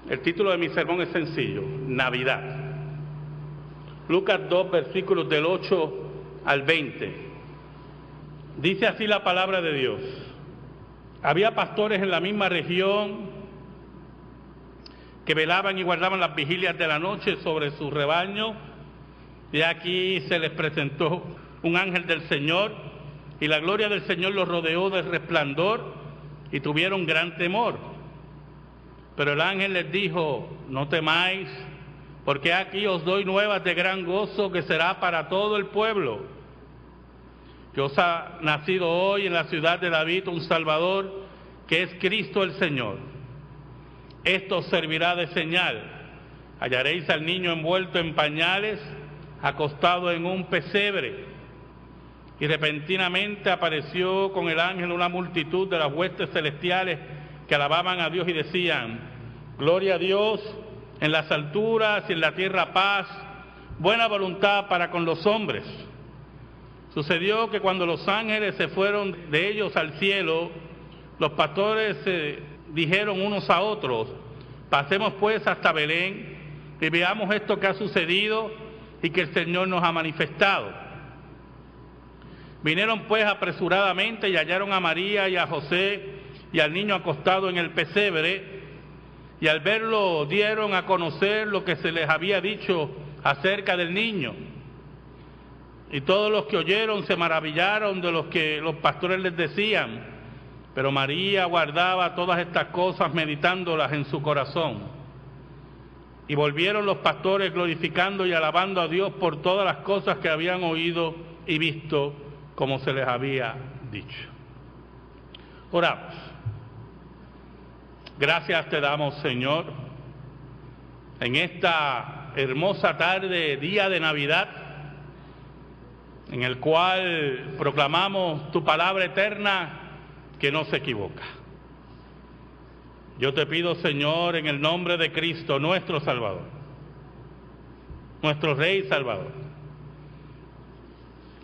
El título de mi sermón es sencillo: Navidad. Lucas 2, versículos del 8 al 20. Dice así la palabra de Dios: había pastores en la misma región que velaban y guardaban las vigilias de la noche sobre su rebaño, y aquí se les presentó un ángel del Señor, y la gloria del Señor los rodeó de resplandor, y tuvieron gran temor. Pero el ángel les dijo: no temáis, porque aquí os doy nuevas de gran gozo que será para todo el pueblo, que os ha nacido hoy en la ciudad de David un Salvador, que es Cristo el Señor. Esto os servirá de señal: hallaréis al niño envuelto en pañales, acostado en un pesebre. Y repentinamente apareció con el ángel una multitud de las huestes celestiales que alababan a Dios y decían: gloria a Dios en las alturas y en la tierra paz, buena voluntad para con los hombres. Sucedió que cuando los ángeles se fueron de ellos al cielo, los pastores dijeron unos a otros: pasemos pues hasta Belén y veamos esto que ha sucedido y que el Señor nos ha manifestado. Vinieron pues apresuradamente y hallaron a María y a José y al niño acostado en el pesebre, y al verlo dieron a conocer lo que se les había dicho acerca del niño. Y todos los que oyeron se maravillaron de lo que los pastores les decían, pero María guardaba todas estas cosas meditándolas en su corazón. Y volvieron los pastores glorificando y alabando a Dios por todas las cosas que habían oído y visto, como se les había dicho. Oramos. Gracias te damos, Señor, en esta hermosa tarde, día de Navidad, en el cual proclamamos tu palabra eterna que no se equivoca. Yo te pido, Señor, en el nombre de Cristo, nuestro Salvador, nuestro Rey Salvador,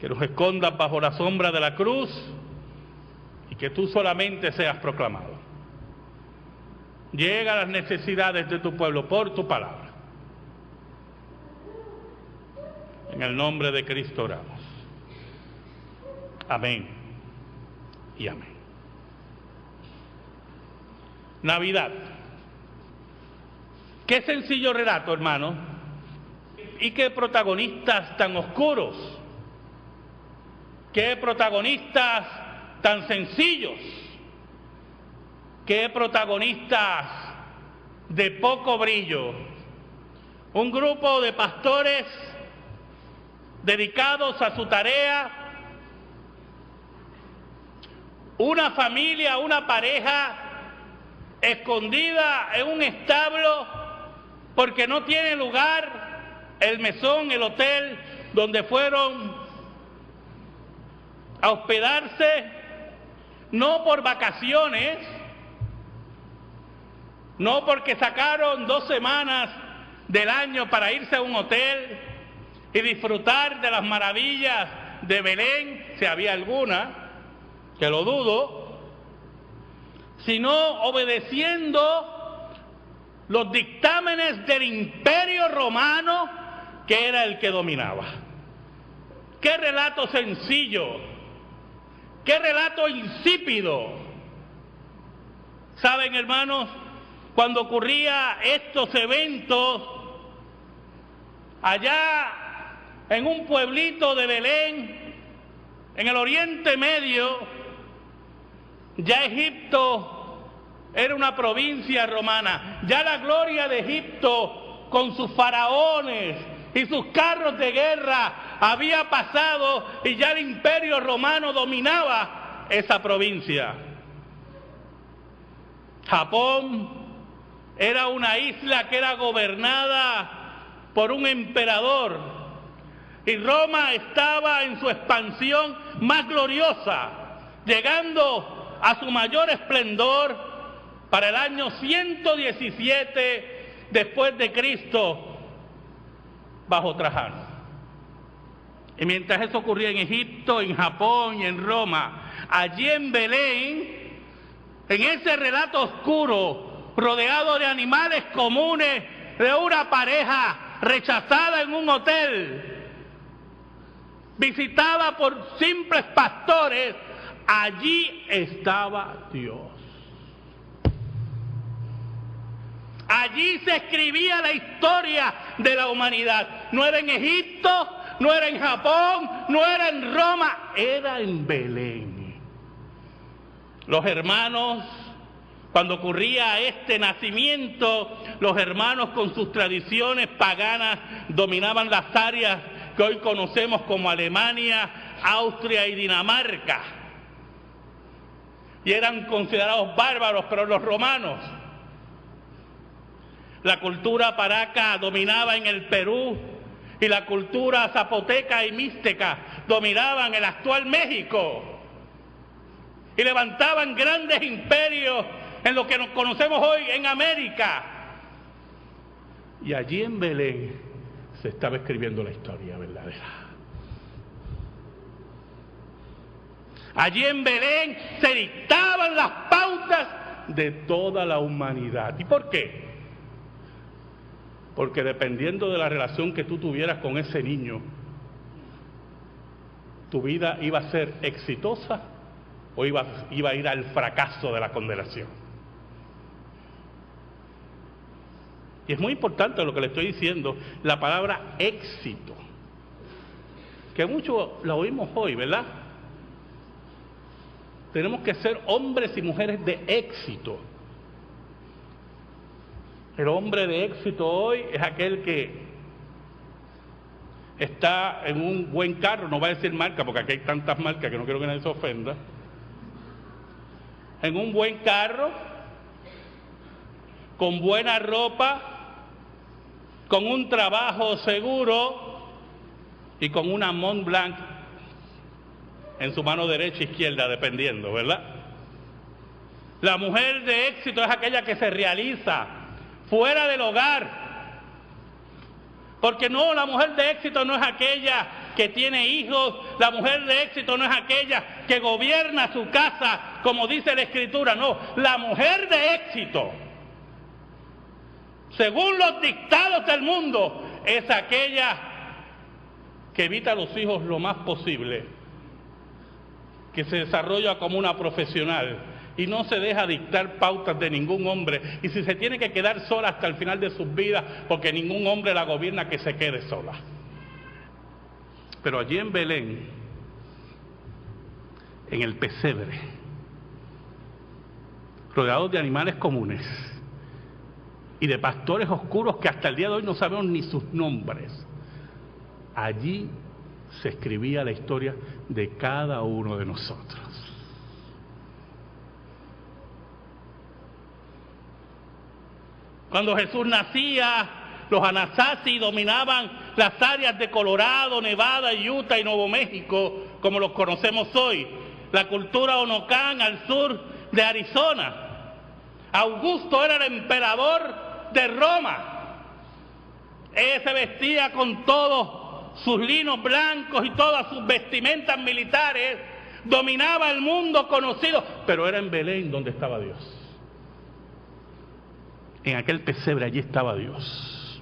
que nos escondas bajo la sombra de la cruz y que tú solamente seas proclamado. Llega a las necesidades de tu pueblo por tu palabra. En el nombre de Cristo oramos. Amén y amén. Navidad. Qué sencillo relato, hermano, y qué protagonistas tan oscuros, qué protagonistas tan sencillos, qué protagonistas de poco brillo. Un grupo de pastores dedicados a su tarea, una familia, una pareja escondida en un establo porque no tiene lugar el mesón, el hotel donde fueron a hospedarse, no por vacaciones, no porque sacaron 2 semanas del año para irse a un hotel y disfrutar de las maravillas de Belén, si había alguna, que lo dudo, sino obedeciendo los dictámenes del Imperio Romano, que era el que dominaba. ¡Qué relato sencillo! ¡Qué relato insípido! ¿Saben, hermanos? Cuando ocurría estos eventos allá en un pueblito de Belén, en el Oriente Medio, ya Egipto era una provincia romana. Ya la gloria de Egipto, con sus faraones y sus carros de guerra, había pasado y ya el Imperio Romano dominaba esa provincia. Japón era una isla que era gobernada por un emperador, y Roma estaba en su expansión más gloriosa, llegando a su mayor esplendor para el año 117 después de Cristo, bajo Trajano. Y mientras eso ocurría en Egipto, en Japón y en Roma, allí en Belén, en ese relato oscuro, rodeado de animales comunes, de una pareja rechazada en un hotel, visitada por simples pastores, allí estaba Dios. Allí se escribía la historia de la humanidad. No era en Egipto, no era en Japón, no era en Roma, era en Belén. Los hermanos, cuando ocurría este nacimiento, los hermanos con sus tradiciones paganas dominaban las áreas que hoy conocemos como Alemania, Austria y Dinamarca. Y eran considerados bárbaros, pero los romanos. La cultura paraca dominaba en el Perú y la cultura zapoteca y mixteca dominaban el actual México. Y levantaban grandes imperios en lo que nos conocemos hoy en América. Y allí en Belén se estaba escribiendo la historia verdadera. Allí en Belén se dictaban las pautas de toda la humanidad. ¿Y por qué? Porque dependiendo de la relación que tú tuvieras con ese niño, tu vida iba a ser exitosa o iba a ir al fracaso de la condenación. Y es muy importante lo que le estoy diciendo, la palabra éxito, que mucho la oímos hoy, ¿verdad? Tenemos que ser hombres y mujeres de éxito. El hombre de éxito hoy es aquel que está en un buen carro, no voy a decir marca porque aquí hay tantas marcas que no quiero que nadie se ofenda, en un buen carro, con buena ropa, con un trabajo seguro y con una Mont Blanc en su mano derecha e izquierda, dependiendo, ¿verdad? La mujer de éxito es aquella que se realiza fuera del hogar, porque no, la mujer de éxito no es aquella que tiene hijos, la mujer de éxito no es aquella que gobierna su casa, como dice la Escritura, no, la mujer de éxito, según los dictados del mundo, es aquella que evita a los hijos lo más posible, que se desarrolla como una profesional y no se deja dictar pautas de ningún hombre, y si se tiene que quedar sola hasta el final de sus vidas, porque ningún hombre la gobierna, que se quede sola. Pero allí en Belén, en el pesebre, rodeados de animales comunes y de pastores oscuros que hasta el día de hoy no sabemos ni sus nombres, allí se escribía la historia de cada uno de nosotros. Cuando Jesús nacía, los Anasazi dominaban las áreas de Colorado, Nevada, Utah y Nuevo México, como los conocemos hoy. La cultura Onocán al sur de Arizona. Augusto era el emperador de Roma. Él se vestía con todos sus linos blancos y todas sus vestimentas militares. Dominaba el mundo conocido, pero era en Belén donde estaba Dios. En aquel pesebre, allí estaba Dios.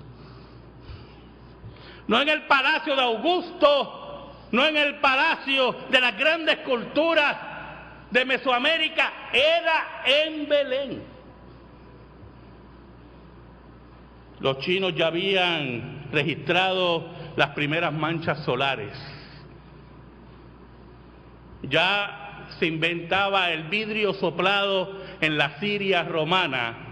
No en el palacio de Augusto, no en el palacio de las grandes culturas de Mesoamérica, era en Belén. Los chinos ya habían registrado las primeras manchas solares. Ya se inventaba el vidrio soplado en la Siria romana.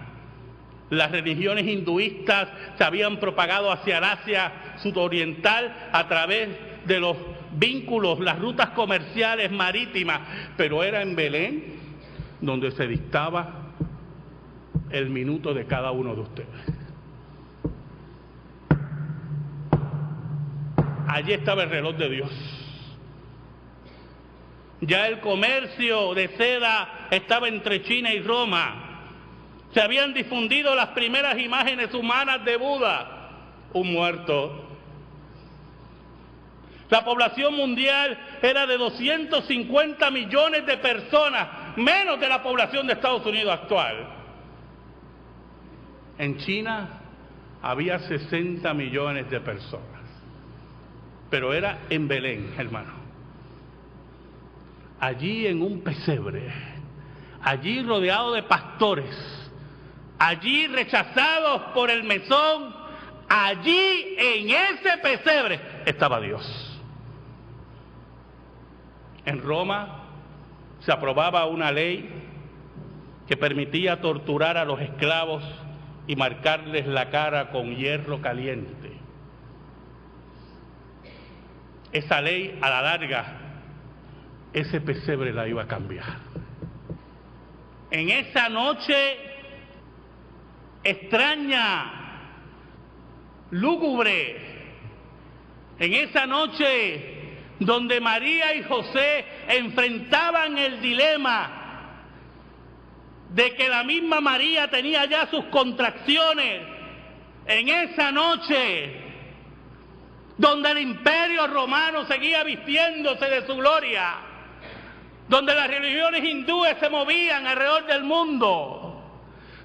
Las religiones hinduistas se habían propagado hacia el Asia sudoriental a través de los vínculos, las rutas comerciales marítimas, pero era en Belén donde se dictaba el minuto de cada uno de ustedes. Allí estaba el reloj de Dios. Ya el comercio de seda estaba entre China y Roma. Se habían difundido las primeras imágenes humanas de Buda, un muerto. La población mundial era de 250 millones de personas, menos de la población de Estados Unidos actual. En China había 60 millones de personas, pero era en Belén, hermano. Allí en un pesebre, allí rodeado de pastores, allí rechazados por el mesón, allí en ese pesebre estaba Dios. En Roma se aprobaba una ley que permitía torturar a los esclavos y marcarles la cara con hierro caliente. Esa ley, a la larga, ese pesebre la iba a cambiar. En esa noche extraña, lúgubre, en esa noche donde María y José enfrentaban el dilema de que la misma María tenía ya sus contracciones, en esa noche donde el imperio romano seguía vistiéndose de su gloria, donde las religiones hindúes se movían alrededor del mundo,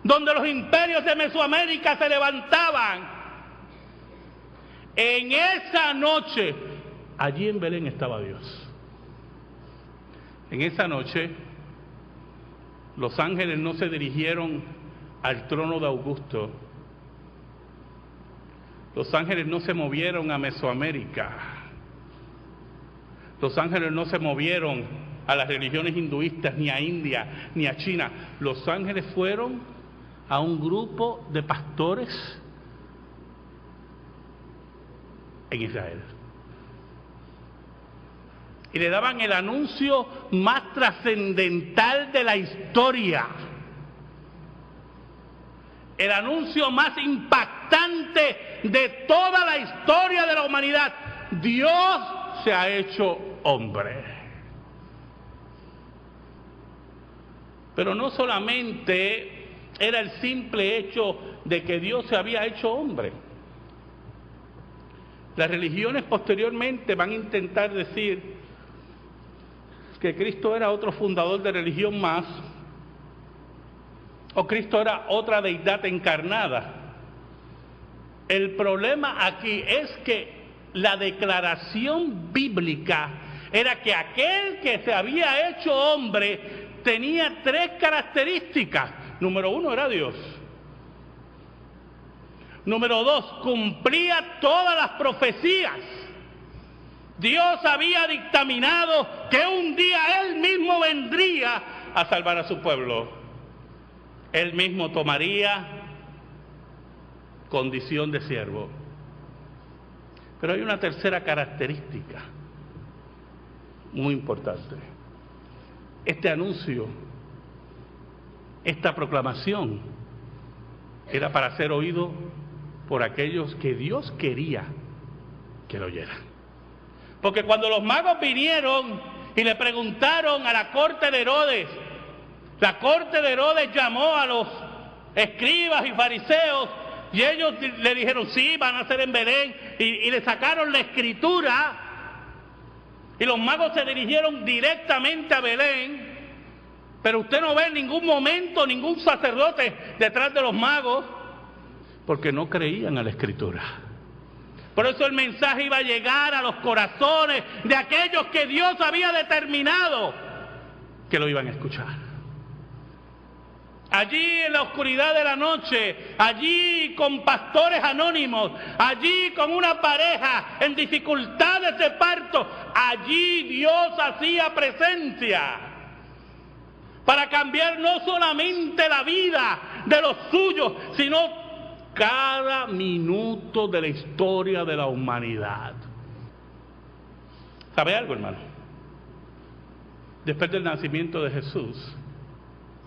donde los imperios de Mesoamérica se levantaban, en esa noche, allí en Belén estaba Dios. En esa noche, los ángeles no se dirigieron al trono de Augusto. Los ángeles no se movieron a Mesoamérica. Los ángeles no se movieron a las religiones hinduistas, ni a India, ni a China. Los ángeles fueron a un grupo de pastores en Israel. Y le daban el anuncio más trascendental de la historia. El anuncio más impactante de toda la historia de la humanidad. Dios se ha hecho hombre. Pero no solamente era el simple hecho de que Dios se había hecho hombre. Las religiones posteriormente van a intentar decir que Cristo era otro fundador de religión más, o Cristo era otra deidad encarnada. El problema aquí es que la declaración bíblica era que aquel que se había hecho hombre tenía tres características. Número uno, era Dios. Número dos, cumplía todas las profecías. Dios había dictaminado que un día Él mismo vendría a salvar a su pueblo. Él mismo tomaría condición de siervo. Pero hay una tercera característica muy importante. Este anuncio, esta proclamación, era para ser oído por aquellos que Dios quería que lo oyeran. Porque cuando los magos vinieron y le preguntaron a la corte de Herodes, la corte de Herodes llamó a los escribas y fariseos y ellos le dijeron, sí, van a ser en Belén, y le sacaron la escritura, y los magos se dirigieron directamente a Belén, pero usted no ve en ningún momento ningún sacerdote detrás de los magos, porque no creían a la escritura. Por eso el mensaje iba a llegar a los corazones de aquellos que Dios había determinado que lo iban a escuchar. Allí en la oscuridad de la noche, allí con pastores anónimos, allí con una pareja en dificultades de parto, allí Dios hacía presencia para cambiar no solamente la vida de los suyos, sino cada minuto de la historia de la humanidad. ¿Sabe algo, hermano? Después del nacimiento de Jesús,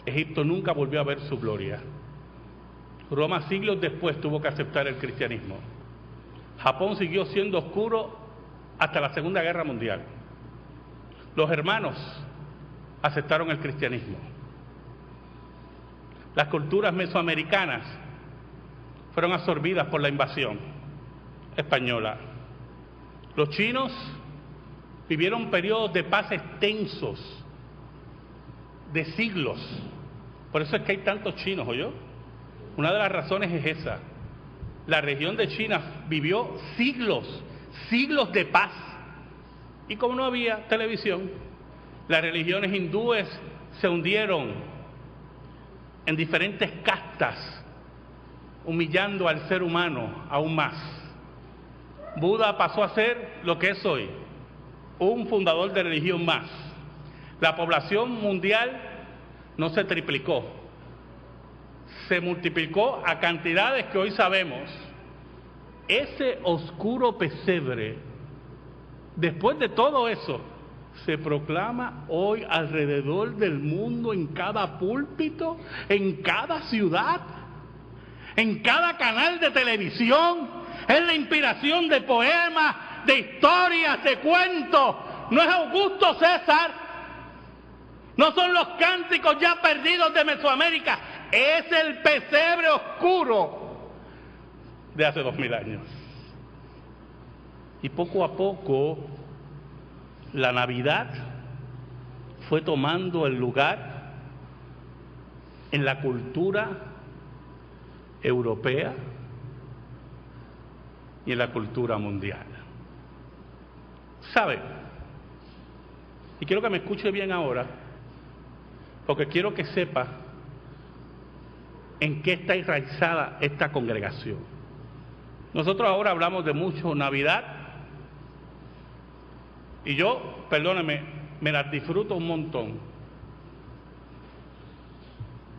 Egipto nunca volvió a ver su gloria. Roma siglos después tuvo que aceptar el cristianismo. Japón siguió siendo oscuro hasta la Segunda Guerra Mundial. Los hermanos aceptaron el cristianismo. Las culturas mesoamericanas fueron absorbidas por la invasión española. Los chinos vivieron periodos de paz extensos, de siglos. Por eso es que hay tantos chinos, ¿oyó? Una de las razones es esa. La región de China vivió siglos de paz. Y como no había televisión, las religiones hindúes se hundieron en diferentes castas, humillando al ser humano aún más. Buda pasó a ser lo que es hoy, un fundador de religión más. La población mundial no se triplicó, se multiplicó a cantidades que hoy sabemos. Ese oscuro pesebre, después de todo eso, se proclama hoy alrededor del mundo, en cada púlpito, en cada ciudad, en cada canal de televisión. Es la inspiración de poemas, de historias, de cuentos. No es Augusto César, no son los cánticos ya perdidos de Mesoamérica, es el pesebre oscuro de hace 2000 años. Y poco a poco la Navidad fue tomando el lugar en la cultura europea y en la cultura mundial. ¿Sabe? Y quiero que me escuche bien ahora, porque quiero que sepa en qué está enraizada esta congregación. Nosotros ahora hablamos de mucho Navidad, y yo, perdóneme, me las disfruto un montón.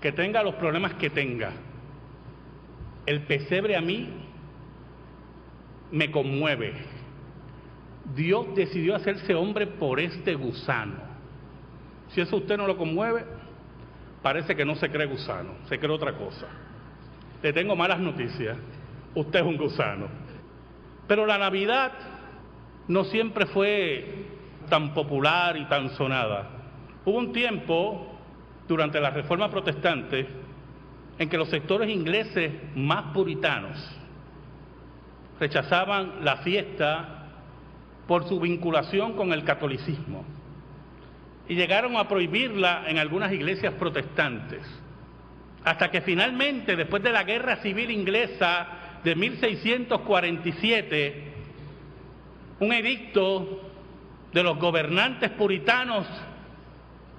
Que tenga los problemas que tenga, el pesebre a mí me conmueve. Dios decidió hacerse hombre por este gusano. Si eso a usted no lo conmueve, parece que no se cree gusano, se cree otra cosa. Le tengo malas noticias, usted es un gusano. Pero la Navidad no siempre fue tan popular y tan sonada. Hubo un tiempo, durante la Reforma Protestante, en que los sectores ingleses más puritanos rechazaban la fiesta por su vinculación con el catolicismo y llegaron a prohibirla en algunas iglesias protestantes, hasta que finalmente, después de la Guerra Civil Inglesa de 1647, un edicto de los gobernantes puritanos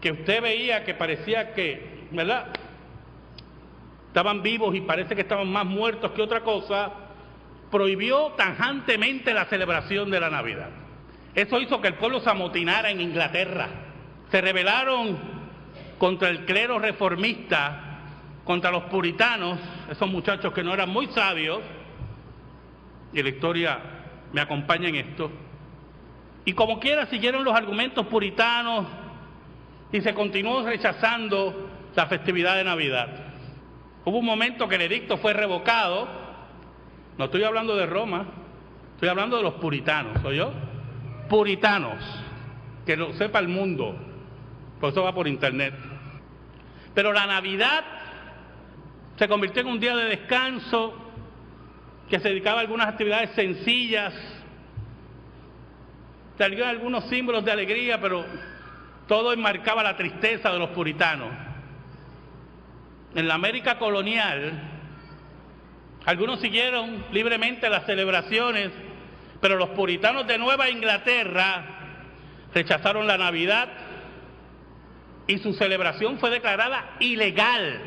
que usted veía que parecía que, ¿verdad?, estaban vivos y parece que estaban más muertos que otra cosa, prohibió tajantemente la celebración de la Navidad. Eso hizo que el pueblo se amotinara en Inglaterra. Se rebelaron contra el clero reformista, contra los puritanos, esos muchachos que no eran muy sabios, y la historia me acompaña en esto. Y como quiera siguieron los argumentos puritanos y se continuó rechazando la festividad de Navidad. Hubo un momento que el edicto fue revocado. No estoy hablando de Roma, estoy hablando de los puritanos, ¿oyó? Puritanos, que lo sepa el mundo, por eso va por internet. Pero la Navidad se convirtió en un día de descanso, que se dedicaba a algunas actividades sencillas, salió algunos símbolos de alegría, pero todo enmarcaba la tristeza de los puritanos. En la América colonial, algunos siguieron libremente las celebraciones, pero los puritanos de Nueva Inglaterra rechazaron la Navidad y su celebración fue declarada ilegal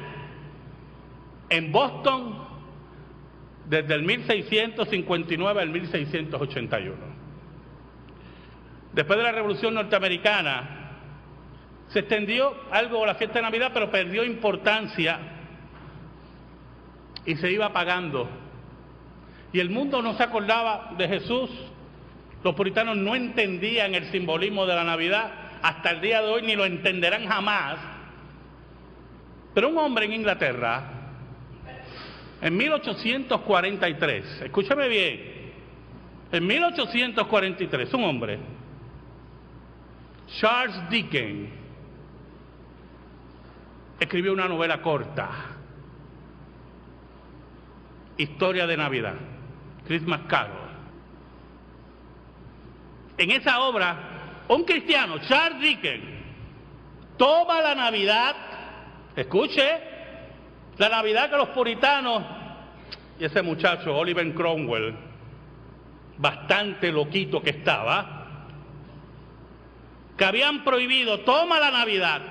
en Boston desde el 1659 al 1681. Después de la Revolución Norteamericana, se extendió algo la fiesta de Navidad, pero perdió importancia y se iba apagando. Y el mundo no se acordaba de Jesús. Los puritanos no entendían el simbolismo de la Navidad, hasta el día de hoy ni lo entenderán jamás. Pero un hombre en Inglaterra, en 1843, escúchame bien, en 1843, un hombre, Charles Dickens, escribió una novela corta, Historia de Navidad, Christmas Carol. En esa obra, un cristiano, Charles Dickens, toma la Navidad, escuche, La Navidad que los puritanos y ese muchacho Oliver Cromwell, bastante loquito que estaba, que habían prohibido, toma la Navidad,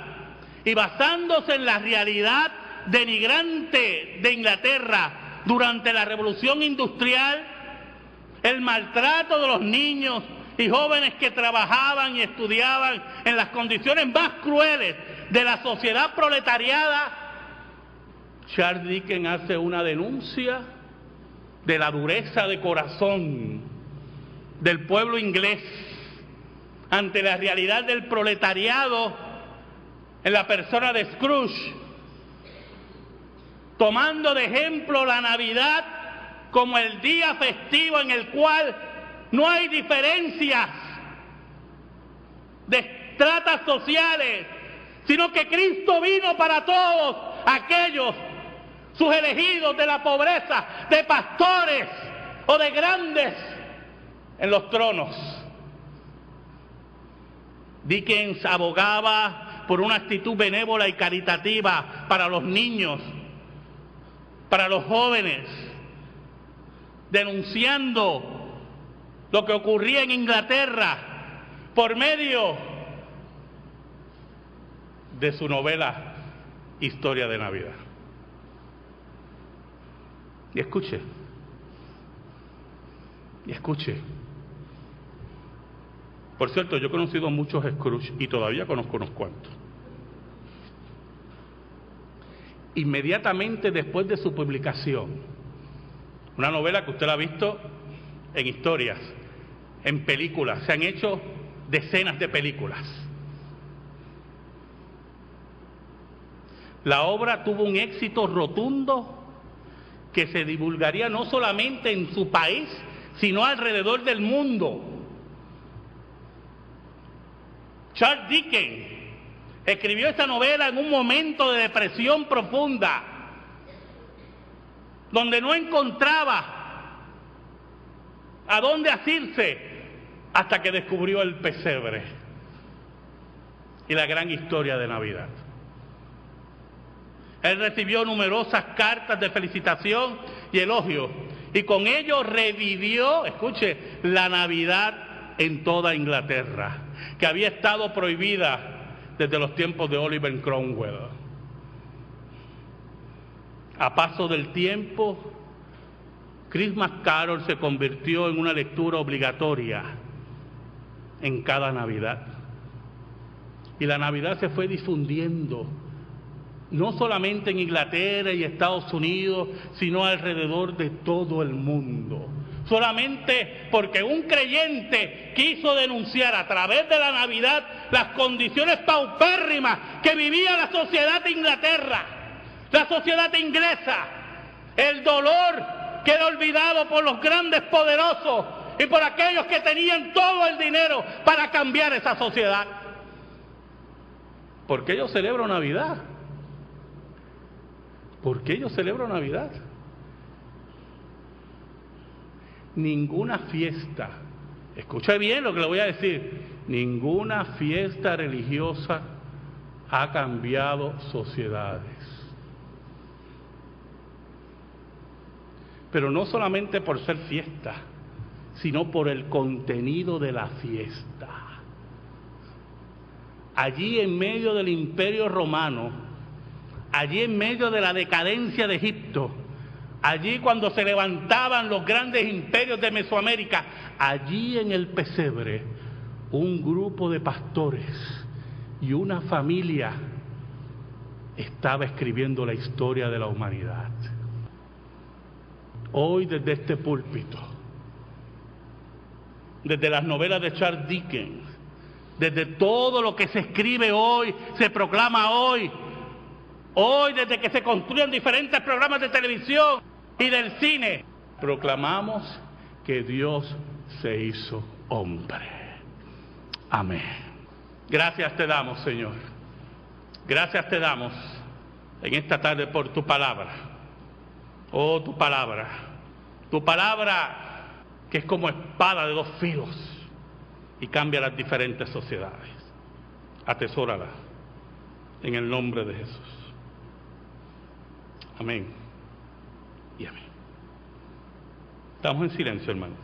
y basándose en la realidad denigrante de Inglaterra durante la Revolución Industrial, el maltrato de los niños y jóvenes que trabajaban y estudiaban en las condiciones más crueles de la sociedad proletariada, Charles Dickens hace una denuncia de la dureza de corazón del pueblo inglés ante la realidad del proletariado en la persona de Scrooge, tomando de ejemplo la Navidad como el día festivo en el cual no hay diferencias de estratas sociales, sino que Cristo vino para todos aquellos, sus elegidos de la pobreza, de pastores o de grandes en los tronos. Dickens abogaba por una actitud benévola y caritativa para los niños, para los jóvenes, denunciando lo que ocurría en Inglaterra por medio de su novela Historia de Navidad. Y escuche, por cierto, yo he conocido a muchos Scrooge y todavía conozco unos cuantos. Inmediatamente después de su publicación, una novela que usted la ha visto en historias, en películas, se han hecho decenas de películas. La obra tuvo un éxito rotundo que se divulgaría no solamente en su país, sino alrededor del mundo. Charles Dickens escribió esta novela en un momento de depresión profunda, donde no encontraba a dónde asirse, hasta que descubrió el pesebre y la gran historia de Navidad. Él recibió numerosas cartas de felicitación y elogio, y con ello revivió, escuche, la Navidad en toda Inglaterra, que había estado prohibida desde los tiempos de Oliver Cromwell. A paso del tiempo, Christmas Carol se convirtió en una lectura obligatoria en cada Navidad. Y la Navidad se fue difundiendo, no solamente en Inglaterra y Estados Unidos, sino alrededor de todo el mundo. Solamente porque un creyente quiso denunciar a través de la Navidad las condiciones paupérrimas que vivía la sociedad de Inglaterra, la sociedad inglesa, el dolor que era olvidado por los grandes poderosos y por aquellos que tenían todo el dinero para cambiar esa sociedad. ¿Por qué yo celebro Navidad? ¿Por qué yo celebro Navidad? Ninguna fiesta, escuche bien lo que le voy a decir, ninguna fiesta religiosa ha cambiado sociedades. Pero no solamente por ser fiesta, sino por el contenido de la fiesta. Allí en medio del Imperio Romano, allí en medio de la decadencia de Egipto, allí cuando se levantaban los grandes imperios de Mesoamérica, allí en el pesebre, un grupo de pastores y una familia estaba escribiendo la historia de la humanidad. Hoy desde este púlpito, desde las novelas de Charles Dickens, desde todo lo que se escribe hoy, se proclama hoy, desde que se construyen diferentes programas de televisión y del cine, proclamamos que Dios se hizo hombre. Amén. Gracias te damos, Señor. Gracias te damos en esta tarde por tu palabra. Oh, tu palabra que es como espada de dos filos y cambia las diferentes sociedades. Atesórala en el nombre de Jesús. Amén y amén. Estamos en silencio, hermano.